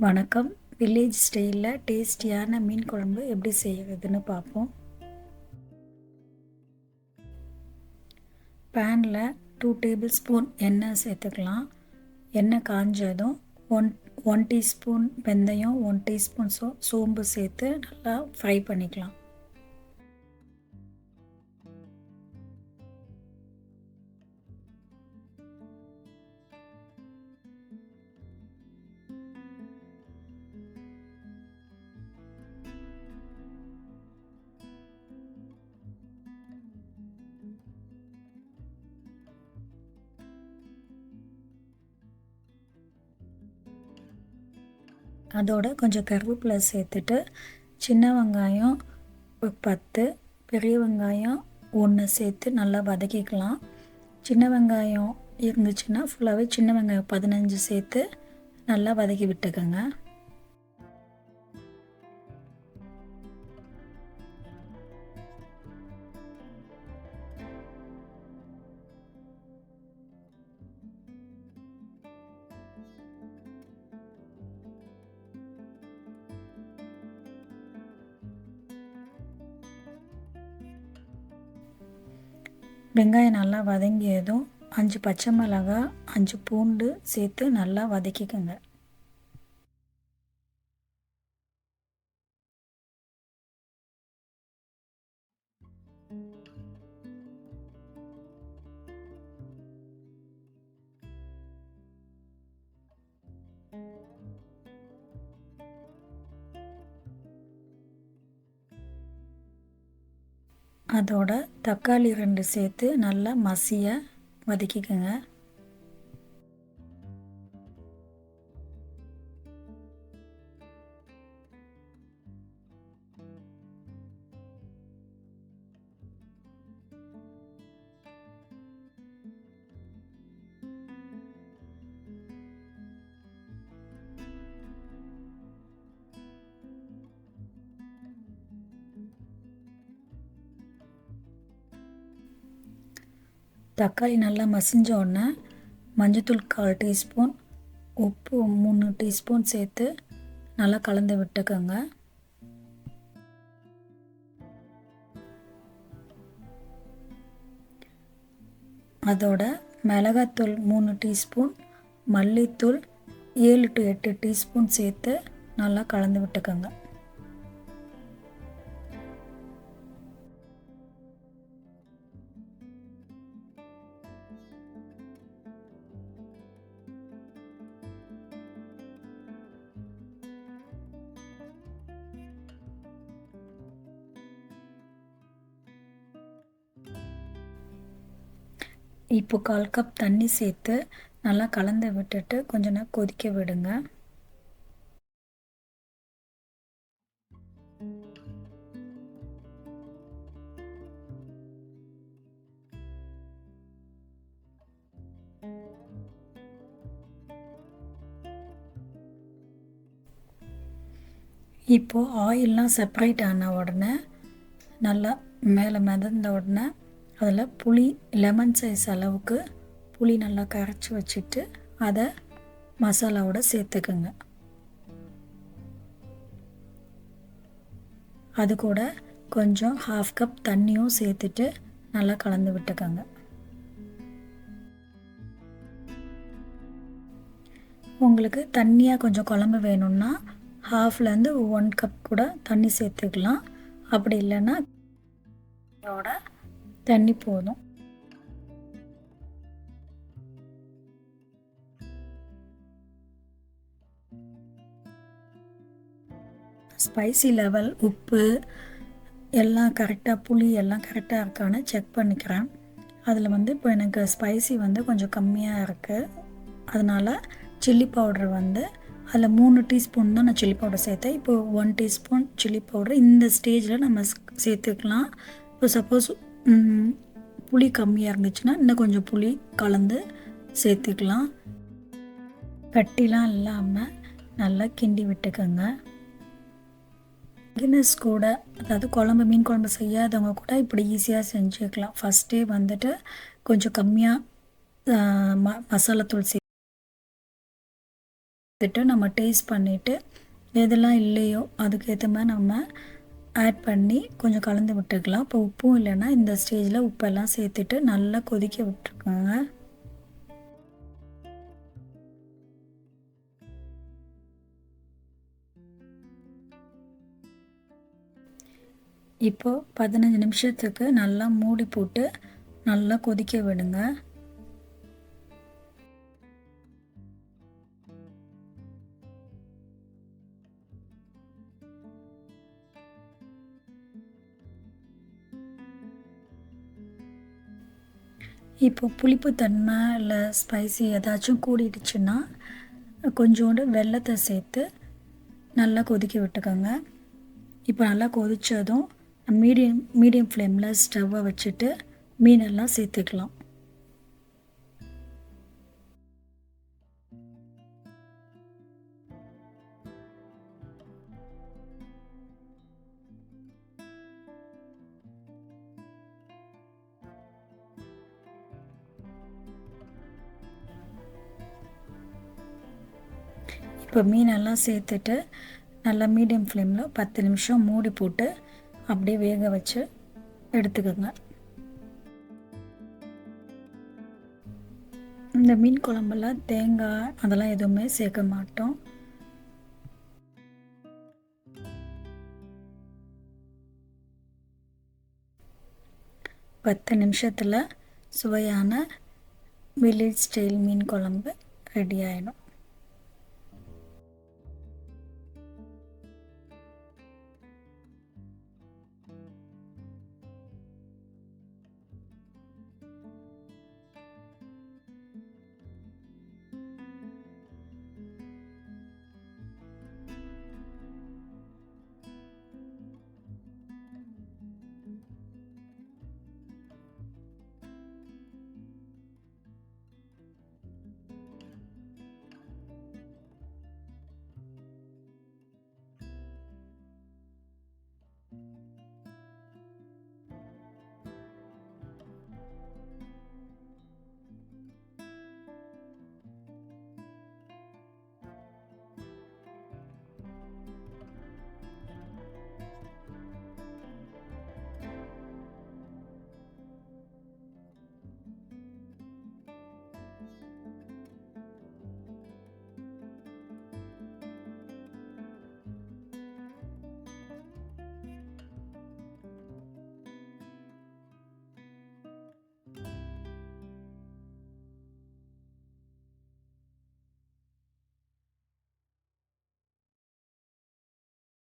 வணக்கம். வில்லேஜ் ஸ்டைலில் டேஸ்டியான மீன் குழம்பு எப்படி செய்கிறதுன்னு பார்ப்போம். பேனில் 2 டேபிள் ஸ்பூன் எண்ணெய் சேர்த்துக்கலாம். எண்ணெய் காஞ்சதும் ஒன் டீஸ்பூன் வெந்தயம், 1 டீஸ்பூன் சோம்பு சேர்த்து நல்லா ஃப்ரை பண்ணிக்கலாம். அதோட கொஞ்சம் கருவேப்பிலை சேர்த்துட்டு சின்ன வெங்காயம் 10, பெரிய வெங்காயம் 1 சேர்த்து நல்லா வதக்கிக்கலாம். சின்ன வெங்காயம் இருந்துச்சுன்னா ஃபுல்லாகவே சின்ன வெங்காயம் 15 சேர்த்து நல்லா வதக்கி விட்டுக்கோங்க. வெங்காயம் நல்லா வதங்கியதும் 5 பச்சை மிளகாய், 5 பூண்டு சேர்த்து நல்லா வதக்கிக்கோங்க. அதோட தக்காளி 2 சேர்த்து நல்லா மசிய வதக்கிக்கோங்க. தக்காளி நல்லா மசிஞ்ச உடனே மஞ்சத்தூள் 1/4 டீஸ்பூன், உப்பு 3 டீஸ்பூன் சேர்த்து நல்லா கலந்து விட்டுக்கோங்க. அதோட மிளகாத்தூள் 3 டீஸ்பூன், மல்லித்தூள் 7 to 8 டீஸ்பூன் சேர்த்து நல்லா கலந்து விட்டுக்கோங்க. இப்போ 1/4 கப் தண்ணி சேர்த்து நல்லா கலந்து விட்டுட்டு கொஞ்ச நேரம் கொதிக்க விடுங்க. இப்போது ஆயிலெலாம் செப்பரேட் ஆன உடனே நல்லா மேலே மிதந்த உடனே அதில் புளி லெமன் சைஸ் அளவுக்கு புளி நல்லா கரைச்சி வச்சுட்டு அதை மசாலாவோட சேர்த்துக்குங்க. அது கூட கொஞ்சம் 1/2 கப் தண்ணியும் சேர்த்துட்டு நல்லா கலந்து விட்டுக்கோங்க. உங்களுக்கு தண்ணியாக கொஞ்சம் குழம்பு வேணும்னா 1/2லேருந்து 1 கப் கூட தண்ணி சேர்த்துக்கலாம். அப்படி இல்லைன்னா இதோட தண்ணி போதும். ஸ்பைசி லெவல், உப்பு எல்லாம் கரெக்டாக, புளி எல்லாம் கரெக்டாக இருக்கான்னு செக் பண்ணிக்கிறேன். அதில் இப்போ எனக்கு ஸ்பைசி கொஞ்சம் கம்மியாக இருக்குது. அதனால் சில்லி பவுடர் அதில் 3 டீஸ்பூன் தான் நான் சில்லி பவுடர் சேர்த்தேன். இப்போது 1 டீஸ்பூன் சில்லி பவுடர் இந்த ஸ்டேஜில் நம்ம சேர்த்துக்கலாம். இப்போ சப்போஸ் புளி கம்மியாக இருந்துச்சுன்னா இன்னும் கொஞ்சம் புளி கலந்து சேர்த்துக்கலாம். கட்டிலாம் இல்லாமல் நல்லா கிண்டி விட்டுக்கோங்க. பிகினர்ஸ் கூட, அதாவது மீன் குழம்பு செய்யாதவங்க கூட இப்படி ஈஸியாக செஞ்சுக்கலாம். ஃபஸ்ட்டே கொஞ்சம் கம்மியாக மசாலாத்தூள் நம்ம டேஸ்ட் பண்ணிவிட்டு எதெல்லாம் இல்லையோ அதுக்கேற்ற மாதிரி நம்ம ஆட் பண்ணி கொஞ்சம் கலந்து விட்டுக்கலாம். இப்போ உப்பும் இல்லைன்னா இந்த ஸ்டேஜில் உப்பெல்லாம் சேர்த்துட்டு நல்லா கொதிக்க விட்டுருக்கோங்க. இப்போது 15 நிமிஷத்துக்கு நல்லா மூடி போட்டு நல்லா கொதிக்க விடுங்க. இப்போ புளிப்புத்தன்மை இல்லை ஸ்பைசி ஏதாச்சும் கூடிடுச்சுன்னா கொஞ்சோண்டு வெல்லத்தை சேர்த்து நல்லா கொதிக்க விட்டுக்கோங்க. இப்போ நல்லா கொதித்ததும் மீடியம் ஃப்ளேமில் ஸ்டவ்வை வச்சுட்டு மீனெல்லாம் சேர்த்துக்கலாம். இப்போ மீனெல்லாம் சேர்த்துட்டு நல்லா மீடியம் ஃப்ளேமில் 10 நிமிஷம் மூடி போட்டு அப்படியே வேக வச்சு எடுத்துக்கோங்க. இந்த மீன் குழம்புல தேங்காய் அதெல்லாம் எதுவுமே சேர்க்க மாட்டோம். பத்து நிமிஷத்தில் சுவையான வில்லேஜ் ஸ்டைல் மீன் குழம்பு ரெடி ஆகிடும்.